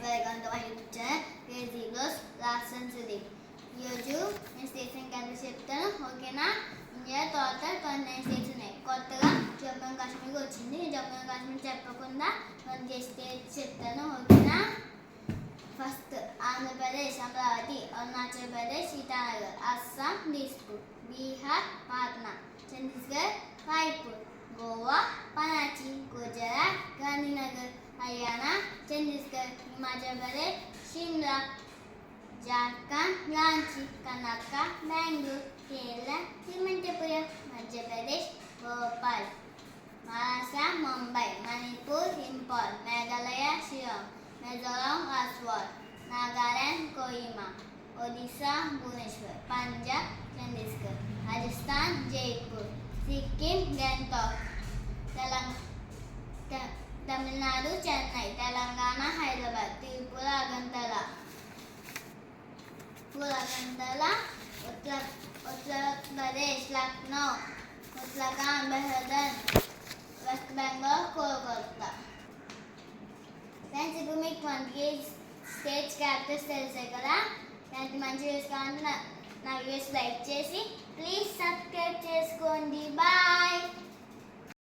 Welcome to my YouTube channel crazy glows లాసన్ సుదీప్. ఈరోజు నేను స్టేట్స్ అండ్ క్యాపిటల్స్ చెప్తాను, ఓకేనా? ఇండియా టోటల్ 29 స్టేట్స్ ఉన్నాయి. కొత్తగా జమ్మూ అండ్ కాశ్మీర్ వచ్చింది. జమ్మూ అండ్ కాశ్మీర్ చెప్పకుండా 20 స్టేట్స్ చెప్తాను, ఓకేనా? ఫస్ట్ ఆంధ్రప్రదేశ్ అమరావతి, అరుణాచల్ ప్రదేశ్ ఇటానగర్, అస్సాం డిస్పూర్, బీహార్ పాట్నా, ఛత్తీస్గఢ్ రాయ్పూర్, గోవా పనాచి, గుజరాత్ గాంధీనగర్, హర్యానా ఛత్తీస్గఢ్, హిమాచల్ ప్రదేశ్ షిమ్లా, జార్ఖండ్ రాంచీ, కర్ణాటక బెంగళూరు, కేరళ తిరువనంతపురం, మధ్యప్రదేశ్ భోపాల్, మహారాష్ట్ర ముంబై, మణిపూర్ ఇంపాల్, మేఘాలయ షిలాంగ్, మిజోరాం అస్వాల్, నాగాలాండ్ కోహిమా, ఒడిశా భువనేశ్వర్, పంజాబ్ చండీగఢ్, రాజస్థాన్ జైపూర్, సిక్కిం గంగ్టాక్, తమిళనాడు చెన్నై, తెలంగాణ హైదరాబాద్, త్రిపుర అగర్తల, ఉత్తరప్రదేశ్ లక్నో, ఉత్తరాఖండ్ బెహ్రన్, వెస్ట్ బెంగాల్ కోల్కతా. ఫ్రెండ్స్, ఇప్పుడు మీకు 20 స్టేట్స్ క్యాపిటల్స్ తెలిసాయి కదా. దానికి మంచి వ్యూస్ కావాలంటే నా వ్యూస్ లైక్ చేసి ప్లీజ్ సబ్స్క్రైబ్ చేసుకోండి. బాయ్.